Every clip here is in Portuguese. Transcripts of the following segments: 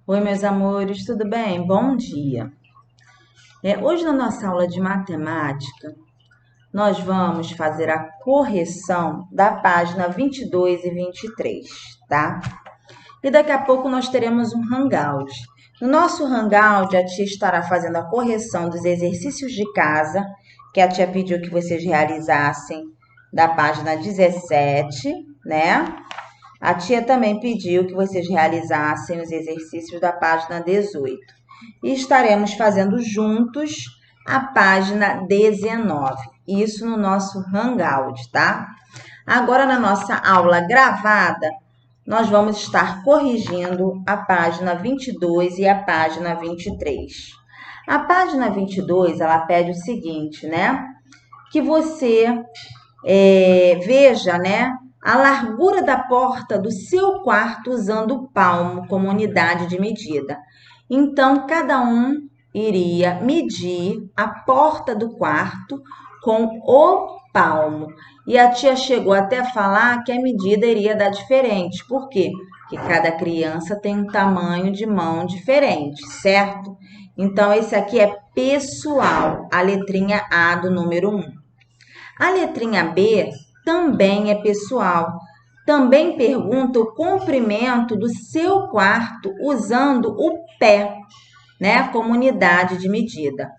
Oi, meus amores, tudo bem? Bom dia. Hoje, na nossa aula de matemática, nós vamos fazer a correção da página 22 e 23, tá? E daqui a pouco nós teremos um hangout. No nosso hangout, a tia estará fazendo a correção dos exercícios de casa, que a tia pediu que vocês realizassem da página 17, né? A tia também pediu que vocês realizassem os exercícios da página 18. E estaremos fazendo juntos a página 19. Isso no nosso Hangout, tá? Agora, na nossa aula gravada, nós vamos estar corrigindo a página 22 e a página 23. A página 22, ela pede o seguinte, né? Que você veja, né? A largura da porta do seu quarto usando o palmo como unidade de medida. Então, cada um iria medir a porta do quarto com o palmo. E a tia chegou até a falar que a medida iria dar diferente. Por quê? Porque cada criança tem um tamanho de mão diferente, certo? Então, esse aqui é pessoal, a letrinha A do número 1. A letrinha B também é pessoal. Também pergunta o comprimento do seu quarto usando o pé, né, como unidade de medida.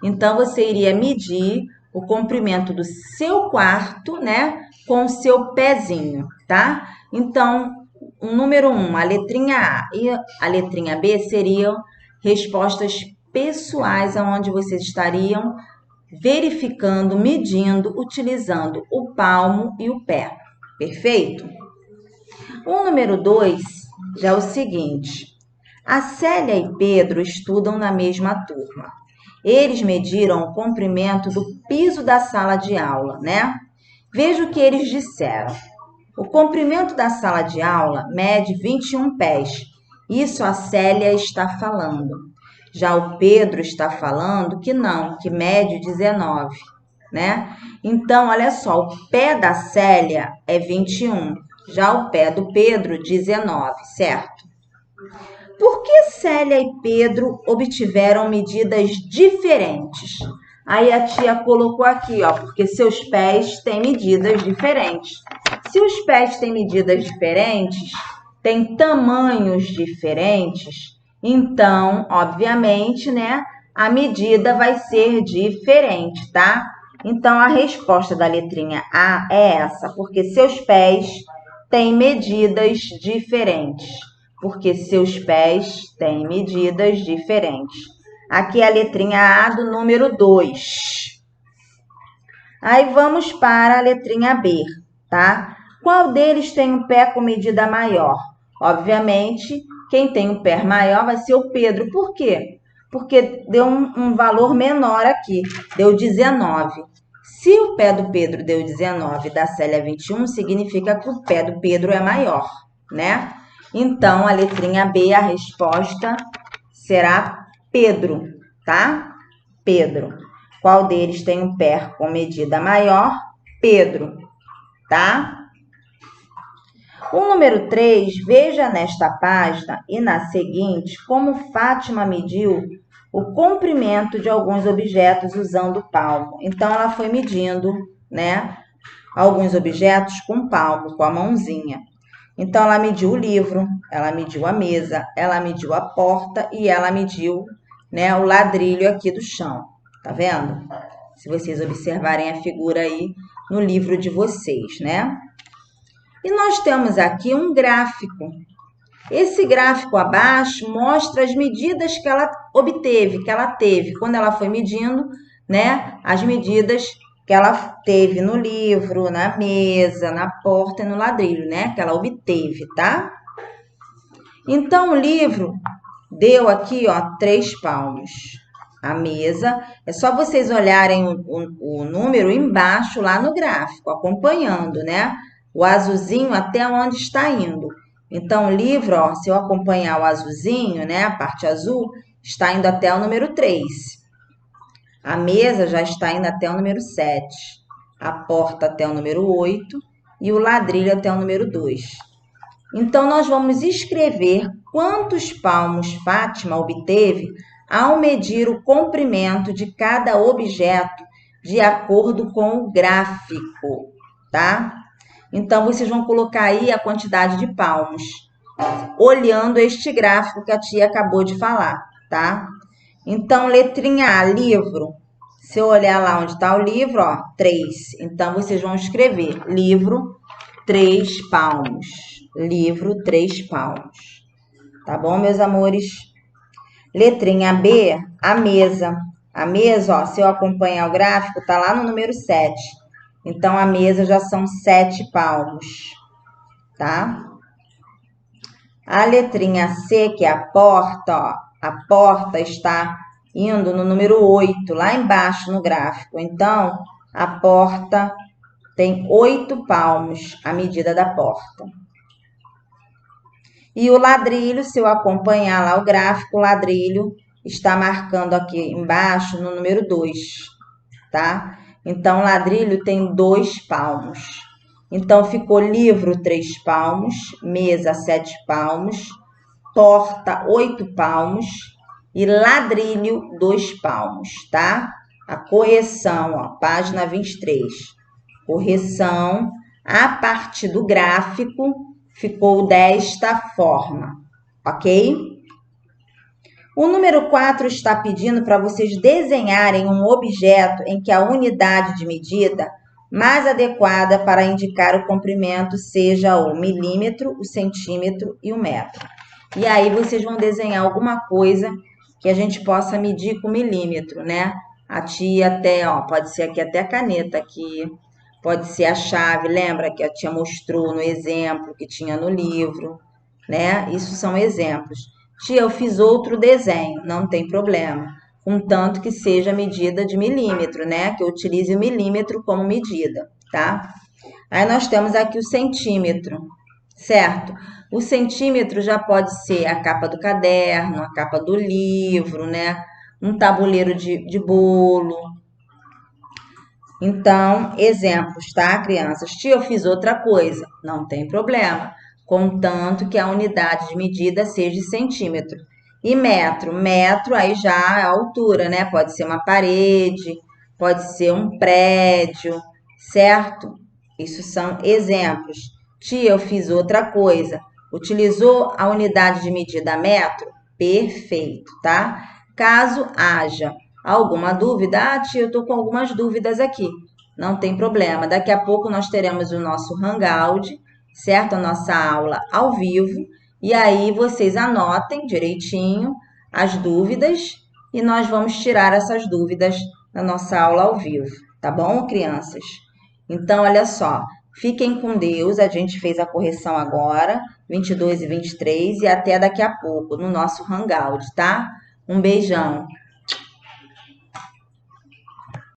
Então, você iria medir o comprimento do seu quarto, né, com o seu pezinho, tá? Então, o número 1, a letrinha A e a letrinha B seriam respostas pessoais, onde vocês estariam verificando, medindo, utilizando o palmo e o pé. Perfeito? O número 2 já é o seguinte: a Célia e Pedro estudam na mesma turma. Eles mediram o comprimento do piso da sala de aula, né? Veja o que eles disseram. O comprimento da sala de aula mede 21 pés. Isso a Célia está falando. Já o Pedro está falando que não, que mede 19, né? Então, olha só, o pé da Célia é 21, já o pé do Pedro, 19, certo? Por que Célia e Pedro obtiveram medidas diferentes? Aí a tia colocou aqui, ó, porque seus pés têm medidas diferentes. Se os pés têm medidas diferentes, têm tamanhos diferentes, então, obviamente, né, a medida vai ser diferente, tá? Então, a resposta da letrinha A é essa, porque seus pés têm medidas diferentes. Porque seus pés têm medidas diferentes. Aqui é a letrinha A do número 2. Aí vamos para a letrinha B, tá? Qual deles tem um pé com medida maior? Obviamente, quem tem um pé maior vai ser o Pedro. Por quê? Porque deu um valor menor aqui, deu 19. Se o pé do Pedro deu 19 e da Célia 21, significa que o pé do Pedro é maior, né? Então, a letrinha B, a resposta será Pedro, tá? Pedro. Qual deles tem um pé com medida maior? Pedro, tá? O número 3, veja nesta página e na seguinte como Fátima mediu o comprimento de alguns objetos usando o palmo. Então, ela foi medindo, né, alguns objetos com o palmo, com a mãozinha. Então, ela mediu o livro, ela mediu a mesa, ela mediu a porta e ela mediu, né, o ladrilho aqui do chão. Tá vendo? Se vocês observarem a figura aí no livro de vocês, né? E nós temos aqui um gráfico. Esse gráfico abaixo mostra as medidas que ela obteve, que ela teve quando ela foi medindo, né, as medidas que ela teve no livro, na mesa, na porta e no ladrilho, né? Que ela obteve, tá? Então, o livro deu aqui, ó, 3 palmos. A mesa, é só vocês olharem o número embaixo lá no gráfico, acompanhando, né? O azulzinho até onde está indo. Então, o livro, ó, se eu acompanhar o azulzinho, né? A parte azul, está indo até o número 3. A mesa já está indo até o número 7, a porta até o número 8 e o ladrilho até o número 2. Então, nós vamos escrever quantos palmos Fátima obteve ao medir o comprimento de cada objeto de acordo com o gráfico, tá? Então, vocês vão colocar aí a quantidade de palmos, olhando este gráfico que a tia acabou de falar, tá? Então, letrinha A, livro. Se eu olhar lá onde está o livro, ó, 3. Então, vocês vão escrever livro, 3 palmos. Livro, 3 palmos. Tá bom, meus amores? Letrinha B, a mesa. A mesa, ó, se eu acompanhar o gráfico, tá lá no número 7. Então, a mesa já são 7 palmos, tá? A letrinha C, que é a porta, ó, a porta está indo no número 8, lá embaixo no gráfico. Então, a porta tem 8 palmos, a medida da porta. E o ladrilho, se eu acompanhar lá o gráfico, o ladrilho está marcando aqui embaixo no número 2, tá? Então, o ladrilho tem 2 palmos. Então, ficou livro 3 palmos, mesa 7 palmos, porta 8 palmos e ladrilho 2 palmos, tá? A correção, ó, página 23. Correção, a partir do gráfico, ficou desta forma, ok? O número 4 está pedindo para vocês desenharem um objeto em que a unidade de medida mais adequada para indicar o comprimento seja o milímetro, o centímetro e o metro. E aí vocês vão desenhar alguma coisa que a gente possa medir com milímetro, né? A tia até, ó, pode ser aqui até a caneta aqui, pode ser a chave, lembra que a tia mostrou no exemplo que tinha no livro, né? Isso são exemplos. Tia, eu fiz outro desenho, não tem problema, contanto que seja medida de milímetro, né? Que eu utilize o milímetro como medida, tá? Aí nós temos aqui o centímetro, certo? O centímetro já pode ser a capa do caderno, a capa do livro, né? Um tabuleiro de bolo. Então, exemplos, tá, crianças? Tia, eu fiz outra coisa. Não tem problema, contanto que a unidade de medida seja centímetro. E metro? Metro aí já é a altura, né? Pode ser uma parede, pode ser um prédio, certo? Isso são exemplos. Tia, eu fiz outra coisa. Utilizou a unidade de medida metro? Perfeito, tá? Caso haja alguma dúvida? Ah, tia, eu estou com algumas dúvidas aqui. Não tem problema. Daqui a pouco nós teremos o nosso Hangout, certo? A nossa aula ao vivo. E aí vocês anotem direitinho as dúvidas e nós vamos tirar essas dúvidas na nossa aula ao vivo. Tá bom, crianças? Então, olha só. Fiquem com Deus. A gente fez a correção agora, 22 e 23, e até daqui a pouco no nosso Hangout, tá? Um beijão.